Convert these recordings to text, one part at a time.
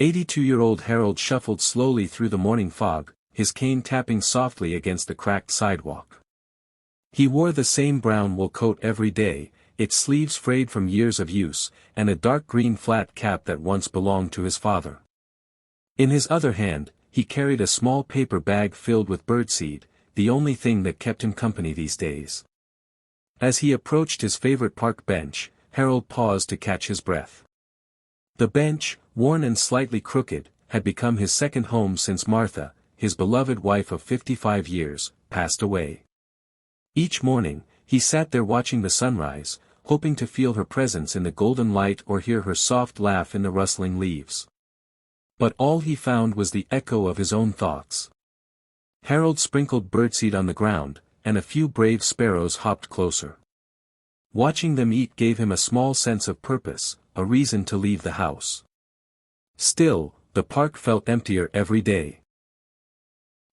82-year-old Harold shuffled slowly through the morning fog, his cane tapping softly against the cracked sidewalk. He wore the same brown wool coat every day, its sleeves frayed from years of use, and a dark green flat cap that once belonged to his father. In his other hand, he carried a small paper bag filled with birdseed, the only thing that kept him company these days. As he approached his favorite park bench, Harold paused to catch his breath. The bench, worn and slightly crooked, had become his second home since Martha, his beloved wife of 55 years, passed away. Each morning, he sat there watching the sunrise, hoping to feel her presence in the golden light or hear her soft laugh in the rustling leaves. But all he found was the echo of his own thoughts. Harold sprinkled birdseed on the ground, and a few brave sparrows hopped closer. Watching them eat gave him a small sense of purpose, a reason to leave the house. Still, the park felt emptier every day.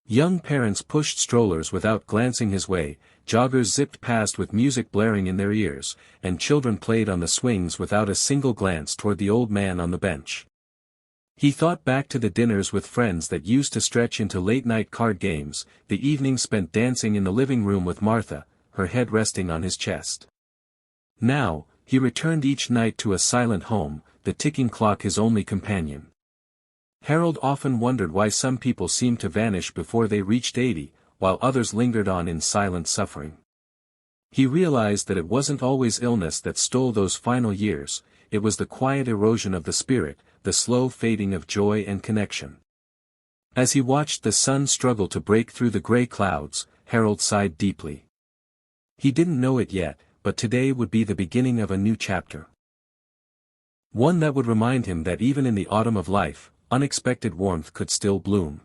Young parents pushed strollers without glancing his way, joggers zipped past with music blaring in their ears, and children played on the swings without a single glance toward the old man on the bench. He thought back to the dinners with friends that used to stretch into late-night card games, the evenings spent dancing in the living room with Martha, her head resting on his chest. Now, he returned each night to a silent home, the ticking clock his only companion. Harold often wondered why some people seemed to vanish before they reached 80, while others lingered on in silent suffering. He realized that it wasn't always illness that stole those final years, it was the quiet erosion of the spirit, the slow fading of joy and connection. As he watched the sun struggle to break through the gray clouds, Harold sighed deeply. He didn't know it yet, but today would be the beginning of a new chapter. One that would remind him that even in the autumn of life, unexpected warmth could still bloom.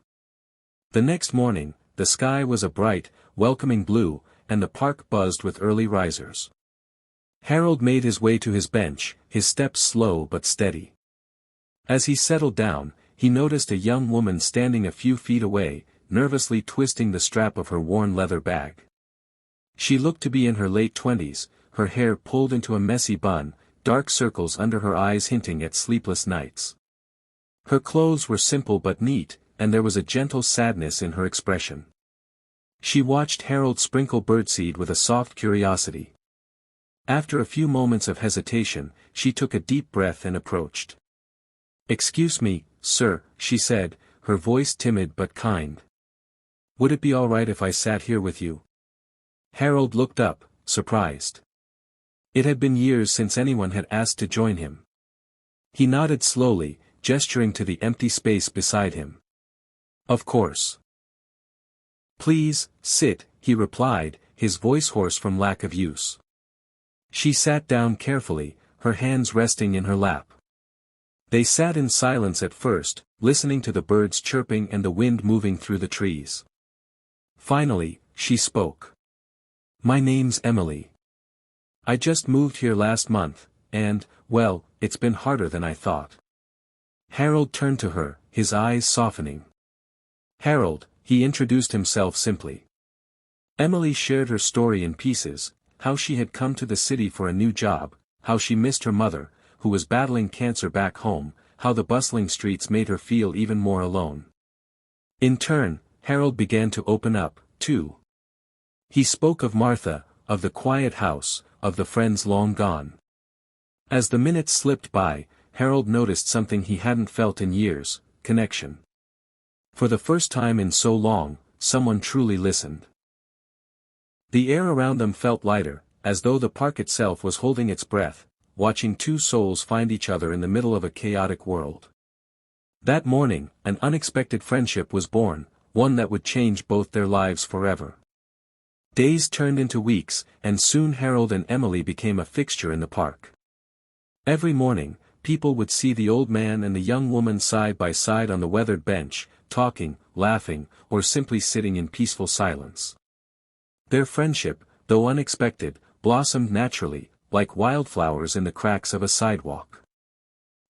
The next morning, the sky was a bright, welcoming blue, and the park buzzed with early risers. Harold made his way to his bench, his steps slow but steady. As he settled down, he noticed a young woman standing a few feet away, nervously twisting the strap of her worn leather bag. She looked to be in her late 20s, her hair pulled into a messy bun, dark circles under her eyes hinting at sleepless nights. Her clothes were simple but neat, and there was a gentle sadness in her expression. She watched Harold sprinkle birdseed with a soft curiosity. After a few moments of hesitation, she took a deep breath and approached. "Excuse me, sir," she said, her voice timid but kind. "Would it be all right if I sat here with you?" Harold looked up, surprised. It had been years since anyone had asked to join him. He nodded slowly, gesturing to the empty space beside him. "Of course." "Please, sit," he replied, his voice hoarse from lack of use. She sat down carefully, her hands resting in her lap. They sat in silence at first, listening to the birds chirping and the wind moving through the trees. Finally, she spoke. "My name's Emily. I just moved here last month, and, well, it's been harder than I thought." Harold turned to her, his eyes softening. "Harold," he introduced himself simply. Emily shared her story in pieces, how she had come to the city for a new job, how she missed her mother, who was battling cancer back home, how the bustling streets made her feel even more alone. In turn, Harold began to open up, too. He spoke of Martha, of the quiet house, of the friends long gone. As the minutes slipped by, Harold noticed something he hadn't felt in years: connection. For the first time in so long, someone truly listened. The air around them felt lighter, as though the park itself was holding its breath, watching two souls find each other in the middle of a chaotic world. That morning, an unexpected friendship was born, one that would change both their lives forever. Days turned into weeks, and soon Harold and Emily became a fixture in the park. Every morning, people would see the old man and the young woman side by side on the weathered bench, talking, laughing, or simply sitting in peaceful silence. Their friendship, though unexpected, blossomed naturally, like wildflowers in the cracks of a sidewalk.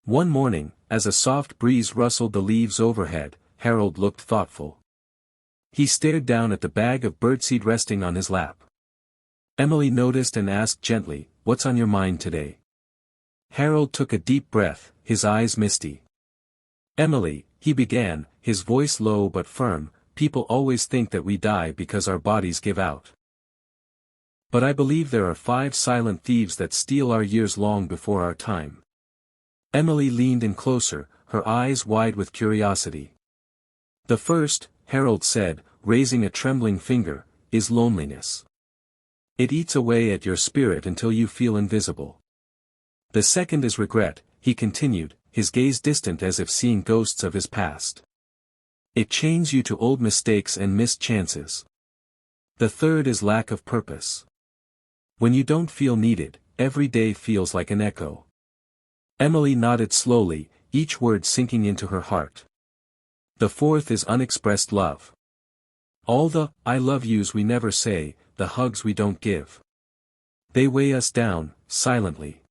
One morning, as a soft breeze rustled the leaves overhead, Harold looked thoughtful. He stared down at the bag of birdseed resting on his lap. Emily noticed and asked gently, "What's on your mind today?" Harold took a deep breath, his eyes misty. Emily, he began, his voice low but firm, people always think that we die because our bodies give out. But I believe there are 5 silent thieves that steal our years long before our time. Emily leaned in closer, her eyes wide with curiosity. The first, Harold said, raising a trembling finger, is loneliness. It eats away at your spirit until you feel invisible. The second is regret, he continued, his gaze distant as if seeing ghosts of his past. It chains you to old mistakes and missed chances. The third is lack of purpose. When you don't feel needed, every day feels like an echo. Emily nodded slowly, each word sinking into her heart. The fourth is unexpressed love. All the "I love yous" we never say, the hugs we don't give. They weigh us down, silently.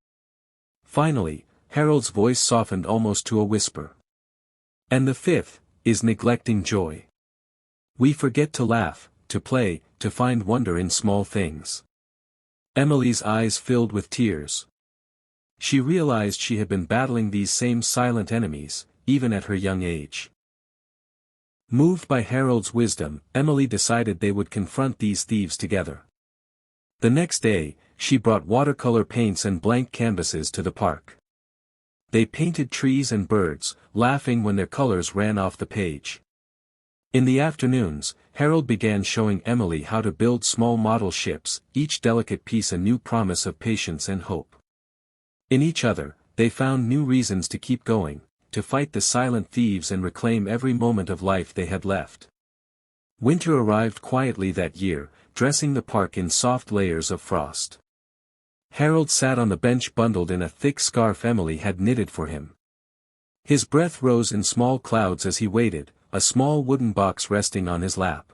Finally, Harold's voice softened almost to a whisper. And the fifth, is neglecting joy. We forget to laugh, to play, to find wonder in small things. Emily's eyes filled with tears. She realized she had been battling these same silent enemies, even at her young age. Moved by Harold's wisdom, Emily decided they would confront these thieves together. The next day, she brought watercolor paints and blank canvases to the park. They painted trees and birds, laughing when their colors ran off the page. In the afternoons, Harold began showing Emily how to build small model ships, each delicate piece a new promise of patience and hope. In each other, they found new reasons to keep going, to fight the silent thieves and reclaim every moment of life they had left. Winter arrived quietly that year, dressing the park in soft layers of frost. Harold sat on the bench bundled in a thick scarf Emily had knitted for him. His breath rose in small clouds as he waited, a small wooden box resting on his lap.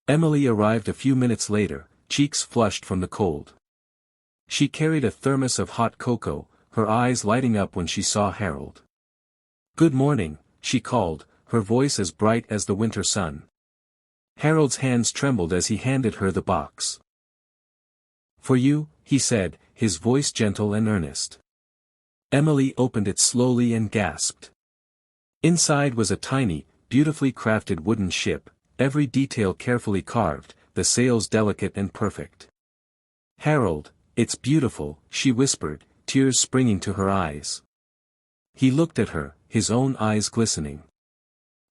Emily arrived a few minutes later, cheeks flushed from the cold. She carried a thermos of hot cocoa, her eyes lighting up when she saw Harold. "Good morning," she called, her voice as bright as the winter sun. Harold's hands trembled as he handed her the box. "For you," he said, his voice gentle and earnest. Emily opened it slowly and gasped. Inside was a tiny, beautifully crafted wooden ship, every detail carefully carved, the sails delicate and perfect. "Harold, it's beautiful," she whispered, tears springing to her eyes. He looked at her, his own eyes glistening.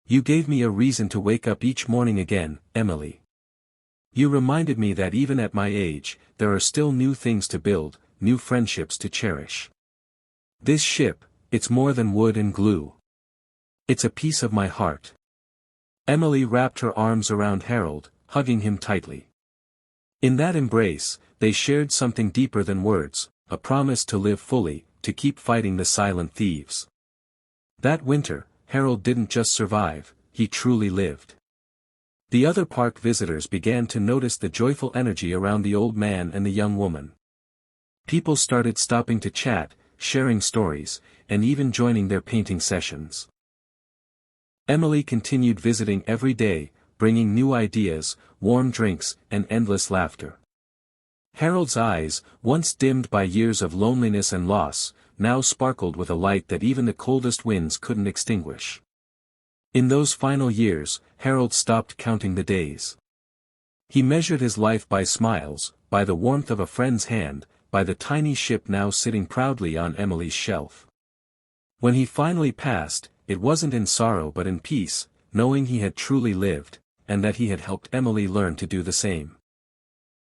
"You gave me a reason to wake up each morning again, Emily. You reminded me that even at my age, there are still new things to build, new friendships to cherish. This ship, it's more than wood and glue. It's a piece of my heart." Emily wrapped her arms around Harold, hugging him tightly. In that embrace, they shared something deeper than words, a promise to live fully, to keep fighting the silent thieves. That winter, Harold didn't just survive, he truly lived. The other park visitors began to notice the joyful energy around the old man and the young woman. People started stopping to chat, sharing stories, and even joining their painting sessions. Emily continued visiting every day, bringing new ideas, warm drinks, and endless laughter. Harold's eyes, once dimmed by years of loneliness and loss, now sparkled with a light that even the coldest winds couldn't extinguish. In those final years, Harold stopped counting the days. He measured his life by smiles, by the warmth of a friend's hand, by the tiny ship now sitting proudly on Emily's shelf. When he finally passed, it wasn't in sorrow but in peace, knowing he had truly lived, and that he had helped Emily learn to do the same.